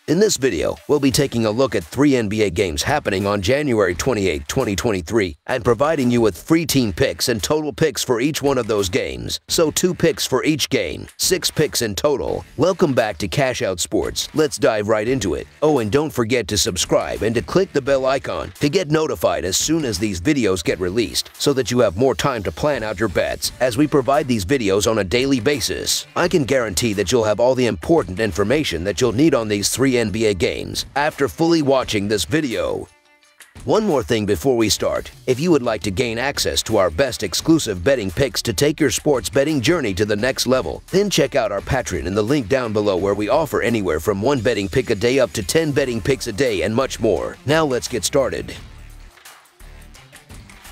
In this video, we'll be taking a look at 3 NBA games happening on January 28, 2023, and providing you with free team picks and total picks for each one of those games. So 2 picks for each game, 6 picks in total. Welcome back to Cash Out Sports. Let's dive right into it. Oh, and don't forget to subscribe and to click the bell icon to get notified as soon as these videos get released, so that you have more time to plan out your bets as we provide these videos on a daily basis. I can guarantee that you'll have all the important information that you'll need on these 3 NBA games after fully watching this video. One more thing before we start. If you would like to gain access to our best exclusive betting picks to take your sports betting journey to the next level, then check out our Patreon in the link down below, where we offer anywhere from 1 betting pick a day up to 10 betting picks a day and much more. Now let's get started.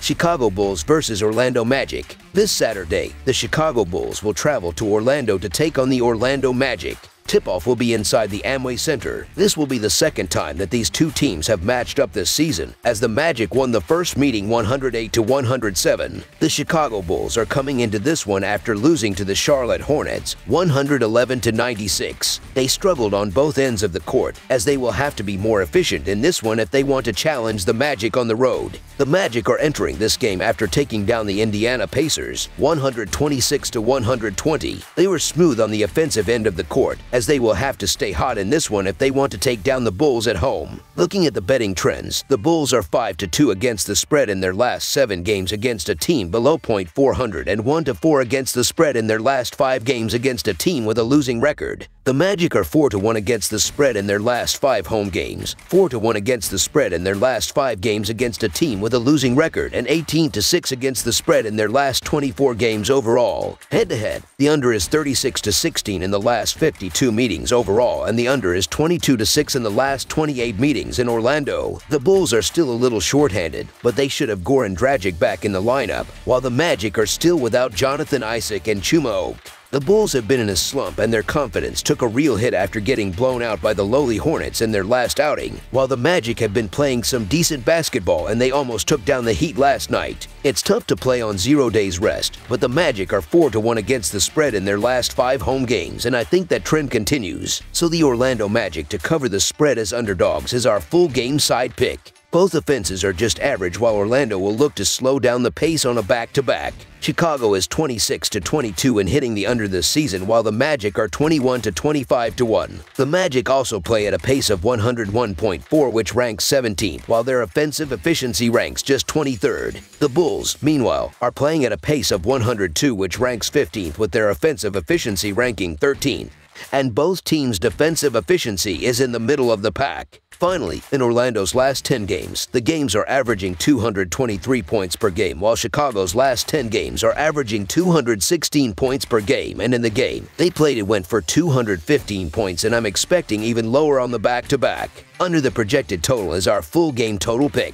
Chicago Bulls versus Orlando Magic. This Saturday, the Chicago Bulls will travel to Orlando to take on the Orlando Magic. Tip-off will be inside the Amway Center. This will be the second time that these two teams have matched up this season, as the Magic won the first meeting 108-107. The Chicago Bulls are coming into this one after losing to the Charlotte Hornets 111-96. They struggled on both ends of the court, as they will have to be more efficient in this one if they want to challenge the Magic on the road. The Magic are entering this game after taking down the Indiana Pacers 126-120. They were smooth on the offensive end of the court, as they will have to stay hot in this one if they want to take down the Bulls at home. Looking at the betting trends, the Bulls are 5-2 against the spread in their last 7 games against a team below .400 and 1-4 against the spread in their last 5 games against a team with a losing record. The Magic are 4-1 against the spread in their last 5 home games, 4-1 against the spread in their last 5 games against a team with a losing record, and 18-6 against the spread in their last 24 games overall. Head-to-head, the under is 36-16 in the last 52 meetings overall, and the under is 22-6 in the last 28 meetings in Orlando. The Bulls are still a little shorthanded, but they should have Goran Dragic back in the lineup, while the Magic are still without Jonathan Isaac and Chuma Oak. The Bulls have been in a slump, and their confidence took a real hit after getting blown out by the lowly Hornets in their last outing, while the Magic have been playing some decent basketball and they almost took down the Heat last night. It's tough to play on 0 days rest, but the Magic are 4-1 against the spread in their last 5 home games, and I think that trend continues. So the Orlando Magic to cover the spread as underdogs is our full game side pick. Both offenses are just average, while Orlando will look to slow down the pace on a back-to-back. Chicago is 26-22 in hitting the under this season, while the Magic are 21-25-1. The Magic also play at a pace of 101.4, which ranks 17th, while their offensive efficiency ranks just 23rd. The Bulls, meanwhile, are playing at a pace of 102, which ranks 15th, with their offensive efficiency ranking 13th. And both teams' defensive efficiency is in the middle of the pack. Finally, in Orlando's last 10 games, the games are averaging 223 points per game, while Chicago's last 10 games are averaging 216 points per game, and in the game they played it went for 215 points, and I'm expecting even lower on the back-to-back. Under the projected total is our full game total pick.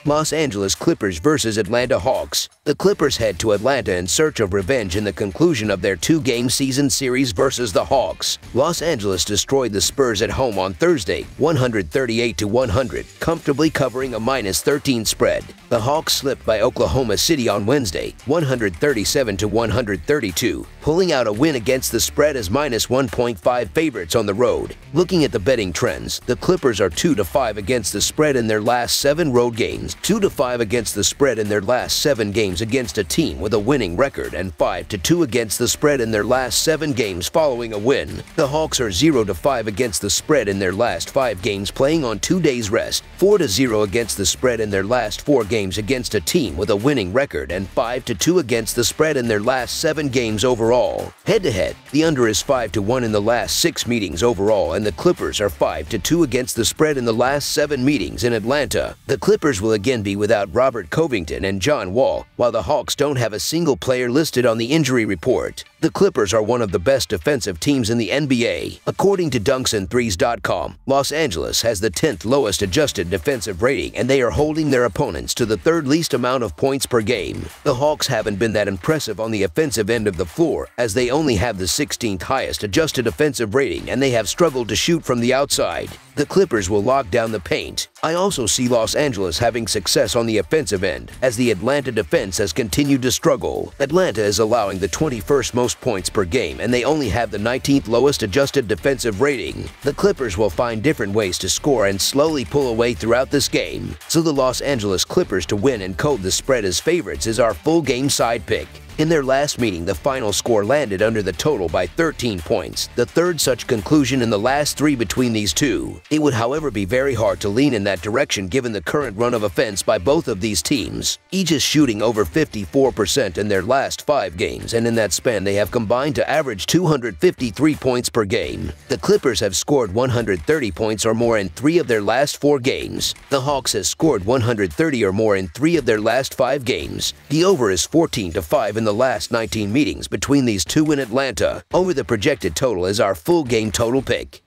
Los Angeles Clippers versus Atlanta Hawks. The Clippers head to Atlanta in search of revenge in the conclusion of their 2-game season series versus the Hawks. Los Angeles destroyed the Spurs at home on Thursday, 138-100, comfortably covering a -13 spread. The Hawks slipped by Oklahoma City on Wednesday, 137-132, pulling out a win against the spread as -1.5 favorites on the road. Looking at the betting trends, the Clippers are 2-5 against the spread in their last 7 road games, 2-5 against the spread in their last 7 games against a team with a winning record, and 5-2 against the spread in their last 7 games following a win. The Hawks are 0-5 against the spread in their last 5 games playing on 2 days rest, 4-0 against the spread in their last 4 games against a team with a winning record, and 5-2 against the spread in their last 7 games overall. Head-to-head, the under is 5-1 in the last 6 meetings overall, and the Clippers are 5-2 against the spread in the last 7 meetings in Atlanta. The Clippers will again be without Robert Covington and John Wall, while the Hawks don't have a single player listed on the injury report. The Clippers are one of the best defensive teams in the NBA. According to dunksandthrees.com, Los Angeles has the 10th lowest adjusted defensive rating, and they are holding their opponents to the 3rd least amount of points per game. The Hawks haven't been that impressive on the offensive end of the floor, as they only have the 16th highest adjusted offensive rating, and they have struggled to shoot from the outside. The Clippers will lock down the paint. I also see Los Angeles having success on the offensive end, as the Atlanta defense has continued to struggle. Atlanta is allowing the 21st most most points per game, and they only have the 19th lowest adjusted defensive rating. The Clippers will find different ways to score and slowly pull away throughout this game, so the Los Angeles Clippers to win and code the spread as favorites is our full game side pick. In their last meeting, the final score landed under the total by 13 points, the third such conclusion in the last 3 between these two. It would, however, be very hard to lean in that direction given the current run of offense by both of these teams. Each is shooting over 54% in their last 5 games, and in that span they have combined to average 253 points per game. The Clippers have scored 130 points or more in 3 of their last 4 games. The Hawks has scored 130 or more in 3 of their last 5 games. The over is 14-5 in the last 19 meetings between these two in Atlanta. Over the projected total is our full game total pick.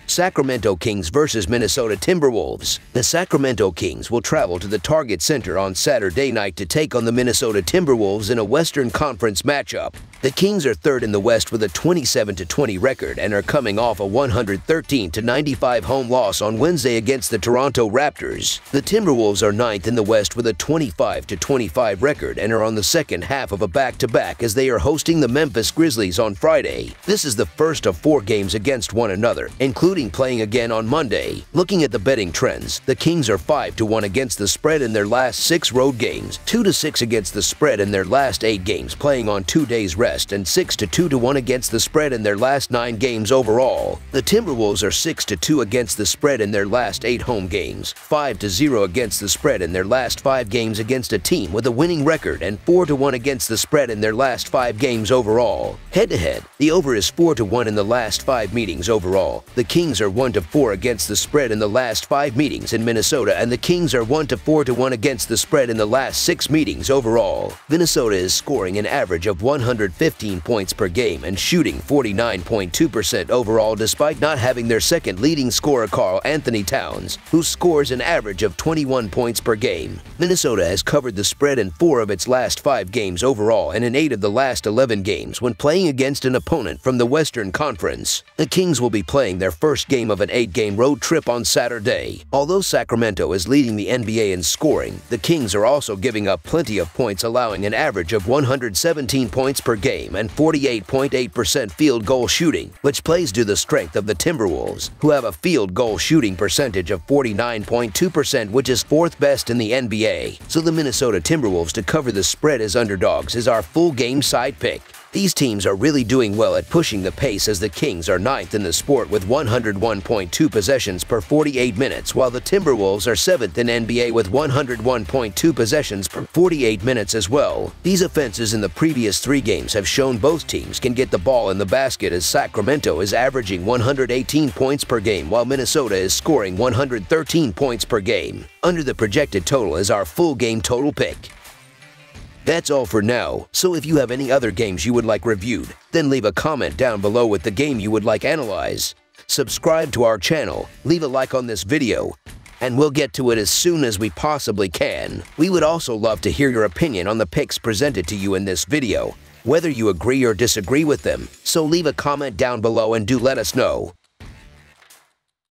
Sacramento Kings versus Minnesota Timberwolves. The Sacramento Kings will travel to the Target Center on Saturday night to take on the Minnesota Timberwolves in a Western Conference matchup. The Kings are third in the West with a 27-20 record and are coming off a 113-95 home loss on Wednesday against the Toronto Raptors. The Timberwolves are ninth in the West with a 25-25 record and are on the second half of a back-to-back as they are hosting the Memphis Grizzlies on Friday. This is the first of 4 games against one another, including playing again on Monday. Looking at the betting trends, the Kings are 5-1 against the spread in their last 6 road games, 2-6 against the spread in their last 8 games playing on 2 days rest, and 6-2-1 against the spread in their last 9 games overall. The Timberwolves are 6-2 against the spread in their last 8 home games, 5-0 against the spread in their last 5 games against a team with a winning record, and 4-1 against the spread in their last 5 games overall. Head-to-head, the over is 4-1 in the last 5 meetings overall. The Kings are 1-4 against the spread in the last 5 meetings in Minnesota, and the Kings are 1-4-1 against the spread in the last 6 meetings overall. Minnesota is scoring an average of 115 points per game and shooting 49.2% overall despite not having their second leading scorer Karl Anthony Towns, who scores an average of 21 points per game. Minnesota has covered the spread in 4 of its last 5 games overall and in 8 of the last 11 games when playing against an opponent from the Western Conference. The Kings will be playing their first game of an 8-game road trip on Saturday. Although Sacramento is leading the NBA in scoring, the Kings are also giving up plenty of points, allowing an average of 117 points per game and 48.8% field goal shooting, which plays to the strength of the Timberwolves, who have a field goal shooting percentage of 49.2%, which is 4th best in the NBA. So the Minnesota Timberwolves to cover the spread as underdogs is our full game side pick. These teams are really doing well at pushing the pace as the Kings are 9th in the sport with 101.2 possessions per 48 minutes, while the Timberwolves are 7th in NBA with 101.2 possessions per 48 minutes as well. These offenses in the previous 3 games have shown both teams can get the ball in the basket as Sacramento is averaging 118 points per game while Minnesota is scoring 113 points per game. Under the projected total is our full game total pick. That's all for now, so if you have any other games you would like reviewed, then leave a comment down below with the game you would like analyzed. Subscribe to our channel, leave a like on this video, and we'll get to it as soon as we possibly can. We would also love to hear your opinion on the picks presented to you in this video, whether you agree or disagree with them, so leave a comment down below and do let us know.